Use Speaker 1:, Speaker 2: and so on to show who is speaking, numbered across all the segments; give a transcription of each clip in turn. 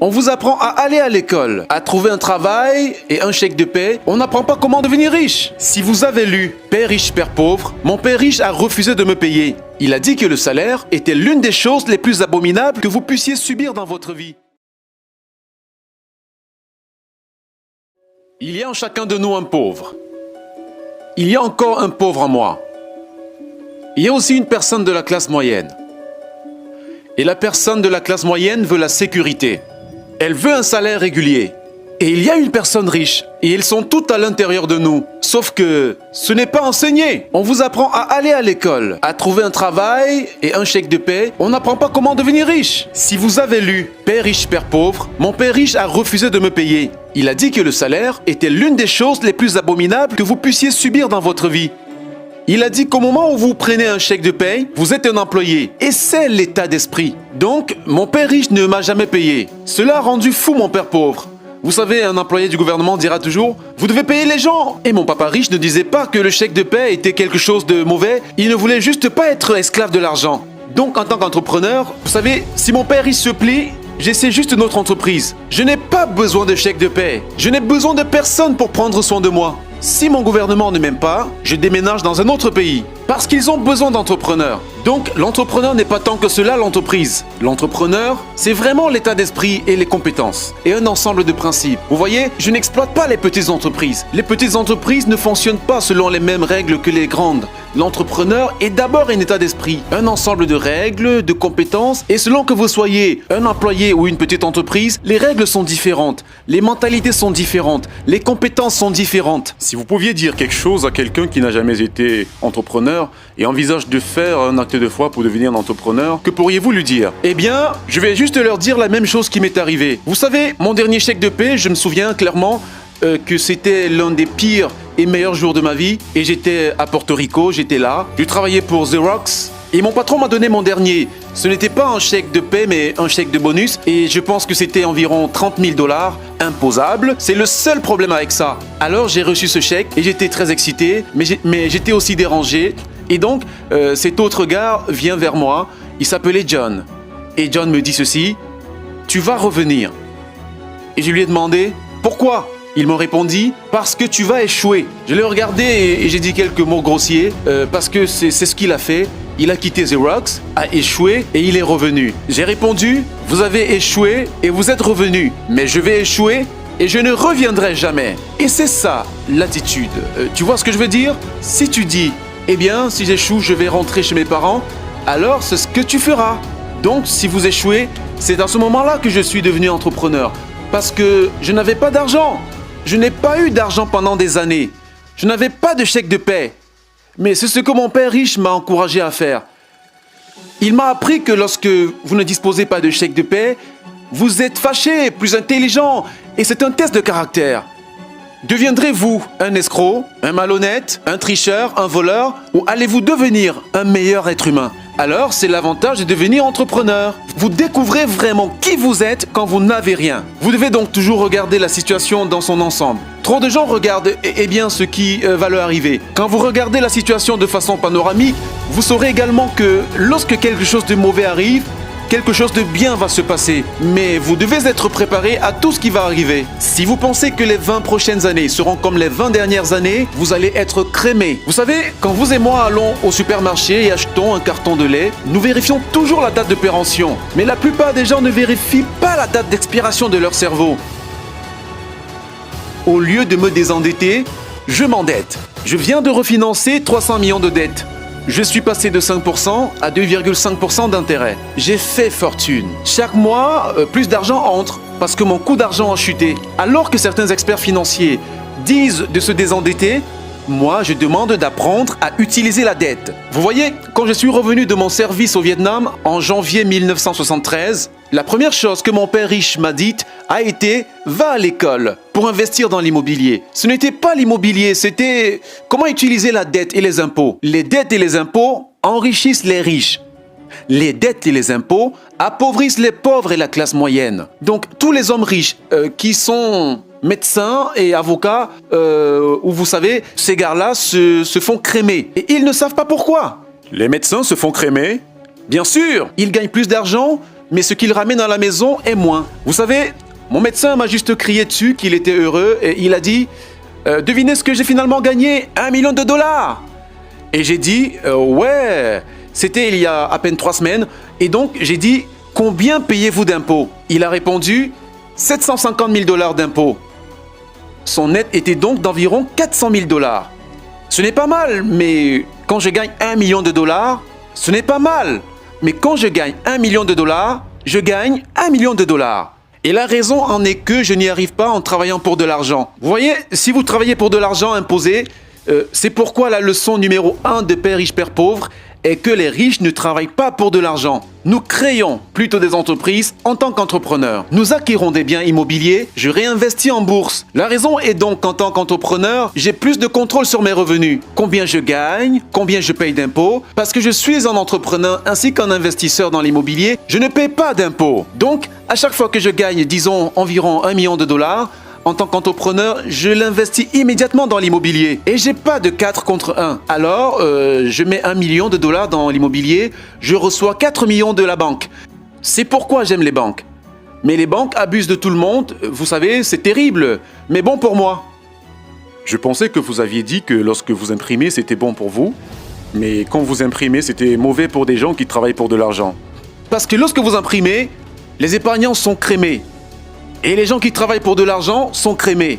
Speaker 1: On vous apprend à aller à l'école, à trouver un travail et un chèque de paie. On n'apprend pas comment devenir riche. Si vous avez lu « Père riche, Père pauvre », mon père riche a refusé de me payer. Il a dit que le salaire était l'une des choses les plus abominables que vous puissiez subir dans votre vie. Il y a en chacun de nous un pauvre. Il y a encore un pauvre en moi. Il y a aussi une personne de la classe moyenne. Et la personne de la classe moyenne veut la sécurité. Elle veut un salaire régulier. Et il y a une personne riche. Et ils sont toutes à l'intérieur de nous. Sauf que ce n'est pas enseigné. On vous apprend à aller à l'école, à trouver un travail et un chèque de paie. On n'apprend pas comment devenir riche. Si vous avez lu « Père riche, Père pauvre », mon père riche a refusé de me payer. Il a dit que le salaire était l'une des choses les plus abominables que vous puissiez subir dans votre vie. Il a dit qu'au moment où vous prenez un chèque de paye, vous êtes un employé. Et c'est l'état d'esprit. Donc, mon père riche ne m'a jamais payé. Cela a rendu fou mon père pauvre. Vous savez, un employé du gouvernement dira toujours « Vous devez payer les gens !» Et mon papa riche ne disait pas que le chèque de paie était quelque chose de mauvais. Il ne voulait juste pas être esclave de l'argent. Donc, en tant qu'entrepreneur, vous savez, si mon père riche se plie, j'essaie juste une autre entreprise. Je n'ai pas besoin de chèque de paie. Je n'ai besoin de personne pour prendre soin de moi. Si mon gouvernement ne m'aime pas, je déménage dans un autre pays. Parce qu'ils ont besoin d'entrepreneurs. Donc, l'entrepreneur n'est pas tant que cela l'entreprise. L'entrepreneur, c'est vraiment l'état d'esprit et les compétences. Et un ensemble de principes. Vous voyez, je n'exploite pas les petites entreprises. Les petites entreprises ne fonctionnent pas selon les mêmes règles que les grandes. L'entrepreneur est d'abord un état d'esprit, un ensemble de règles, de compétences. Et selon que vous soyez un employé ou une petite entreprise, les règles sont différentes. Les mentalités sont différentes. Les compétences sont différentes.
Speaker 2: Si vous pouviez dire quelque chose à quelqu'un qui n'a jamais été entrepreneur et envisage de faire un acte de foi pour devenir un entrepreneur, que pourriez-vous lui dire?
Speaker 1: Eh bien, je vais juste leur dire la même chose qui m'est arrivée. Vous savez, mon dernier chèque de paie, je me souviens clairement que c'était l'un des pires et meilleurs jours de ma vie. Et j'étais à Porto Rico, j'étais là. Je travaillais pour Xerox. Et mon patron m'a donné mon dernier. Ce n'était pas un chèque de paie, mais un chèque de bonus. Et je pense que c'était environ 30 000 $, imposable. C'est le seul problème avec ça. Alors j'ai reçu ce chèque et j'étais très excité, mais j'étais aussi dérangé. Et donc, cet autre gars vient vers moi. Il s'appelait John. Et John me dit ceci: tu vas revenir. Et je lui ai demandé pourquoi. Il me répondit « Parce que tu vas échouer ». Je l'ai regardé et j'ai dit quelques mots grossiers parce que c'est ce qu'il a fait. Il a quitté Xerox, a échoué et il est revenu. J'ai répondu « Vous avez échoué et vous êtes revenu. Mais je vais échouer et je ne reviendrai jamais ». Et c'est ça l'attitude. Tu vois ce que je veux dire? Si tu dis « Eh bien, si j'échoue, je vais rentrer chez mes parents », alors c'est ce que tu feras. Donc, si vous échouez, c'est à ce moment-là que je suis devenu entrepreneur. Parce que je n'avais pas d'argent. Je n'ai pas eu d'argent pendant des années. Je n'avais pas de chèque de paie. Mais c'est ce que mon père riche m'a encouragé à faire. Il m'a appris que lorsque vous ne disposez pas de chèque de paie, vous êtes fâché, plus intelligent, et c'est un test de caractère. Deviendrez-vous un escroc, un malhonnête, un tricheur, un voleur, ou allez-vous devenir un meilleur être humain? Alors, c'est l'avantage de devenir entrepreneur. Vous découvrez vraiment qui vous êtes quand vous n'avez rien. Vous devez donc toujours regarder la situation dans son ensemble. Trop de gens regardent bien ce qui va leur arriver. Quand vous regardez la situation de façon panoramique, vous saurez également que lorsque quelque chose de mauvais arrive, quelque chose de bien va se passer. Mais vous devez être préparé à tout ce qui va arriver. Si vous pensez que les 20 prochaines années seront comme les 20 dernières années, vous allez être crémé. Vous savez, quand vous et moi allons au supermarché et achetons un carton de lait, nous vérifions toujours la date de péremption. Mais la plupart des gens ne vérifient pas la date d'expiration de leur cerveau. Au lieu de me désendetter, je m'endette. Je viens de refinancer 300 millions de dettes. Je suis passé de 5% à 2,5% d'intérêt. J'ai fait fortune. Chaque mois, plus d'argent entre parce que mon coût d'argent a chuté. Alors que certains experts financiers disent de se désendetter, moi, je demande d'apprendre à utiliser la dette. Vous voyez, quand je suis revenu de mon service au Vietnam en janvier 1973, la première chose que mon père riche m'a dite a été « Va à l'école pour investir dans l'immobilier ». Ce n'était pas l'immobilier, c'était comment utiliser la dette et les impôts. Les dettes et les impôts enrichissent les riches. Les dettes et les impôts appauvrissent les pauvres et la classe moyenne. Donc, tous les hommes riches qui sont médecins et avocats, où vous savez, ces gars-là se font crémer. Et ils ne savent pas pourquoi.
Speaker 2: Les médecins se font crémer?
Speaker 1: Bien sûr, ils gagnent plus d'argent mais ce qu'il ramène à la maison est moins. Vous savez, mon médecin m'a juste crié dessus qu'il était heureux et il a dit devinez ce que j'ai finalement gagné, 1 million de dollars. Et j'ai dit ouais, c'était il y a à peine 3 semaines. Et donc j'ai dit combien payez-vous d'impôts? Il a répondu 750 000 dollars d'impôts. Son net était donc d'environ 400 000 dollars. Ce n'est pas mal, mais quand je gagne 1 million de dollars, ce n'est pas mal. Mais quand je gagne 1 million de dollars, je gagne 1 million de dollars. Et la raison en est que je n'y arrive pas en travaillant pour de l'argent. Vous voyez, si vous travaillez pour de l'argent imposé, c'est pourquoi la leçon numéro 1 de Père riche, Père pauvre est que les riches ne travaillent pas pour de l'argent. Nous créons plutôt des entreprises en tant qu'entrepreneurs. Nous acquérons des biens immobiliers, je réinvestis en bourse. La raison est donc qu'en tant qu'entrepreneur, j'ai plus de contrôle sur mes revenus. Combien je gagne, combien je paye d'impôts. Parce que je suis un entrepreneur ainsi qu'un investisseur dans l'immobilier, je ne paye pas d'impôts. Donc, à chaque fois que je gagne, disons, environ 1 million de dollars, en tant qu'entrepreneur, je l'investis immédiatement dans l'immobilier. Et j'ai pas de 4 contre 1. Alors, je mets 1 million de dollars dans l'immobilier, je reçois 4 millions de la banque. C'est pourquoi j'aime les banques. Mais les banques abusent de tout le monde, vous savez, c'est terrible, mais bon pour moi.
Speaker 2: Je pensais que vous aviez dit que lorsque vous imprimez, c'était bon pour vous, mais quand vous imprimez, c'était mauvais pour des gens qui travaillent pour de l'argent.
Speaker 1: Parce que lorsque vous imprimez, les épargnants sont crémés. Et les gens qui travaillent pour de l'argent sont crémés.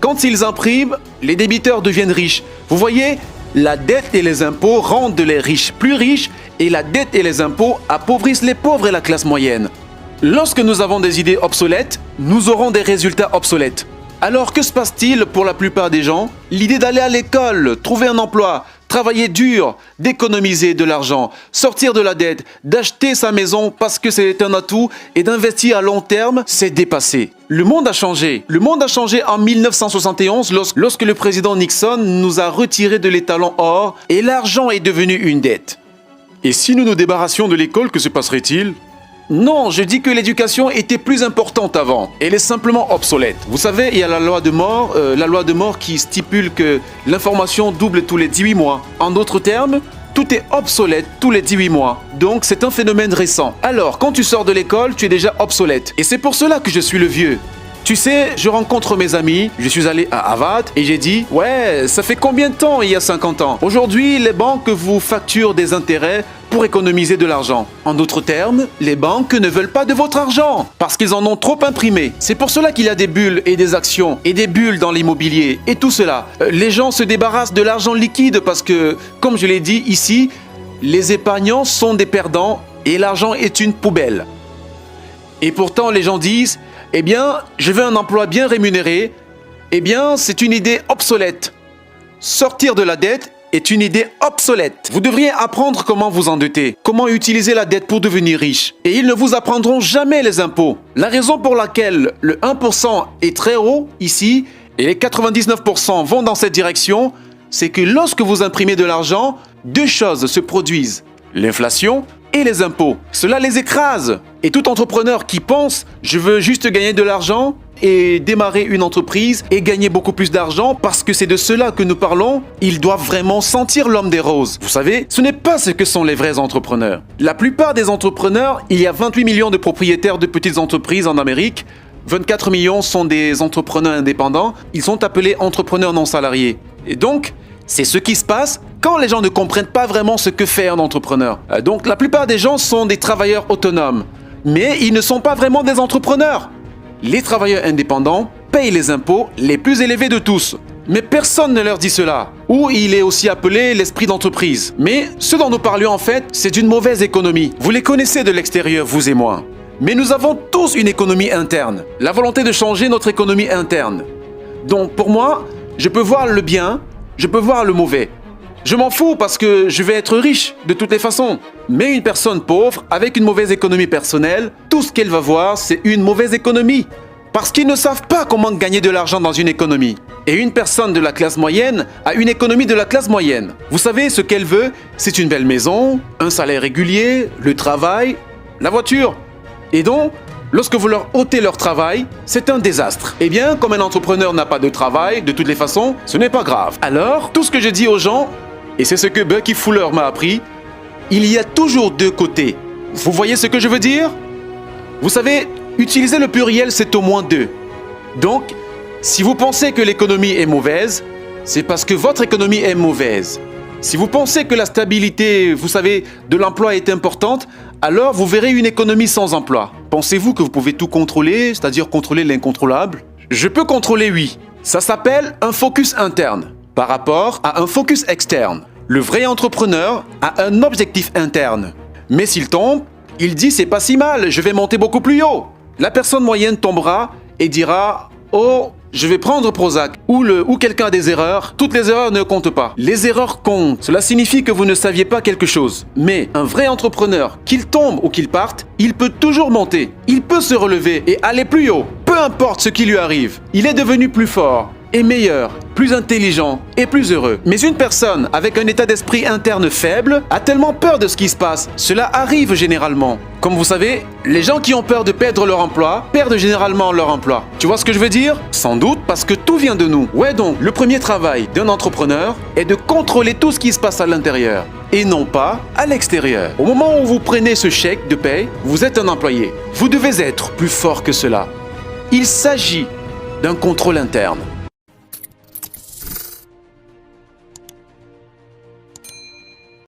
Speaker 1: Quand ils impriment, les débiteurs deviennent riches. Vous voyez, la dette et les impôts rendent les riches plus riches et la dette et les impôts appauvrissent les pauvres et la classe moyenne. Lorsque nous avons des idées obsolètes, nous aurons des résultats obsolètes. Alors que se passe-t-il pour la plupart des gens? L'idée d'aller à l'école, trouver un emploi, travailler dur, d'économiser de l'argent, sortir de la dette, d'acheter sa maison parce que c'est un atout et d'investir à long terme, c'est dépassé. Le monde a changé. Le monde a changé en 1971 lorsque le président Nixon nous a retiré de l'étalon or et l'argent est devenu une dette.
Speaker 2: Et si nous nous débarrassions de l'école, que se passerait-il?
Speaker 1: Non, je dis que l'éducation était plus importante avant. Elle est simplement obsolète. Vous savez, il y a la loi de mort qui stipule que l'information double tous les 18 mois. En d'autres termes, tout est obsolète tous les 18 mois. Donc c'est un phénomène récent. Alors, quand tu sors de l'école, tu es déjà obsolète. Et c'est pour cela que je suis le vieux. Tu sais, je rencontre mes amis, je suis allé à Harvard et j'ai dit « Ouais, ça fait combien de temps il y a 50 ans? Aujourd'hui, les banques vous facturent des intérêts pour économiser de l'argent. En d'autres termes, les banques ne veulent pas de votre argent parce qu'ils en ont trop imprimé. C'est pour cela qu'il y a des bulles et des actions et des bulles dans l'immobilier et tout cela. Les gens se débarrassent de l'argent liquide parce que, comme je l'ai dit ici, les épargnants sont des perdants et l'argent est une poubelle. Et pourtant, les gens disent « Eh bien, je veux un emploi bien rémunéré. » Eh bien, c'est une idée obsolète. Sortir de la dette est une idée obsolète. Vous devriez apprendre comment vous endetter, comment utiliser la dette pour devenir riche. Et ils ne vous apprendront jamais les impôts. La raison pour laquelle le 1% est très haut ici et les 99% vont dans cette direction, c'est que lorsque vous imprimez de l'argent, deux choses se produisent. L'inflation et les impôts. Cela les écrase. Et tout entrepreneur qui pense « je veux juste gagner de l'argent » et démarrer une entreprise et gagner beaucoup plus d'argent parce que c'est de cela que nous parlons, ils doivent vraiment sentir l'homme des roses. Vous savez, ce n'est pas ce que sont les vrais entrepreneurs. La plupart des entrepreneurs, il y a 28 millions de propriétaires de petites entreprises en Amérique, 24 millions sont des entrepreneurs indépendants, ils sont appelés entrepreneurs non salariés. Et donc, c'est ce qui se passe quand les gens ne comprennent pas vraiment ce que fait un entrepreneur. Donc la plupart des gens sont des travailleurs autonomes, mais ils ne sont pas vraiment des entrepreneurs. Les travailleurs indépendants payent les impôts les plus élevés de tous. Mais personne ne leur dit cela. Ou il est aussi appelé l'esprit d'entreprise. Mais ce dont nous parlions en fait, c'est d'une mauvaise économie. Vous les connaissez de l'extérieur, vous et moi. Mais nous avons tous une économie interne. La volonté de changer notre économie interne. Donc pour moi, je peux voir le bien, je peux voir le mauvais. Je m'en fous parce que je vais être riche de toutes les façons. Mais une personne pauvre, avec une mauvaise économie personnelle, tout ce qu'elle va voir, c'est une mauvaise économie. Parce qu'ils ne savent pas comment gagner de l'argent dans une économie. Et une personne de la classe moyenne a une économie de la classe moyenne. Vous savez, ce qu'elle veut, c'est une belle maison, un salaire régulier, le travail, la voiture. Et donc, lorsque vous leur ôtez leur travail, c'est un désastre. Eh bien, comme un entrepreneur n'a pas de travail, de toutes les façons, ce n'est pas grave. Alors, tout ce que je dis aux gens, et c'est ce que Bucky Fuller m'a appris, il y a toujours deux côtés. Vous voyez ce que je veux dire? Vous savez, utiliser le pluriel, c'est au moins deux. Donc, si vous pensez que l'économie est mauvaise, c'est parce que votre économie est mauvaise. Si vous pensez que la stabilité, vous savez, de l'emploi est importante, alors vous verrez une économie sans emploi. Pensez-vous que vous pouvez tout contrôler, c'est-à-dire contrôler l'incontrôlable? Je peux contrôler, oui. Ça s'appelle un focus interne par rapport à un focus externe. Le vrai entrepreneur a un objectif interne. Mais s'il tombe, il dit c'est pas si mal, je vais monter beaucoup plus haut. La personne moyenne tombera et dira oh, je vais prendre Prozac. Ou quelqu'un a des erreurs. Toutes les erreurs ne comptent pas. Les erreurs comptent. Cela signifie que vous ne saviez pas quelque chose. Mais un vrai entrepreneur, qu'il tombe ou qu'il parte, il peut toujours monter. Il peut se relever et aller plus haut. Peu importe ce qui lui arrive. Il est devenu plus fort et meilleur, plus intelligent et plus heureux. Mais une personne avec un état d'esprit interne faible a tellement peur de ce qui se passe. Cela arrive généralement. Comme vous savez, les gens qui ont peur de perdre leur emploi perdent généralement leur emploi. Tu vois ce que je veux dire? Sans doute parce que tout vient de nous. Ouais, donc le premier travail d'un entrepreneur est de contrôler tout ce qui se passe à l'intérieur et non pas à l'extérieur. Au moment où vous prenez ce chèque de paye, vous êtes un employé. Vous devez être plus fort que cela. Il s'agit d'un contrôle interne.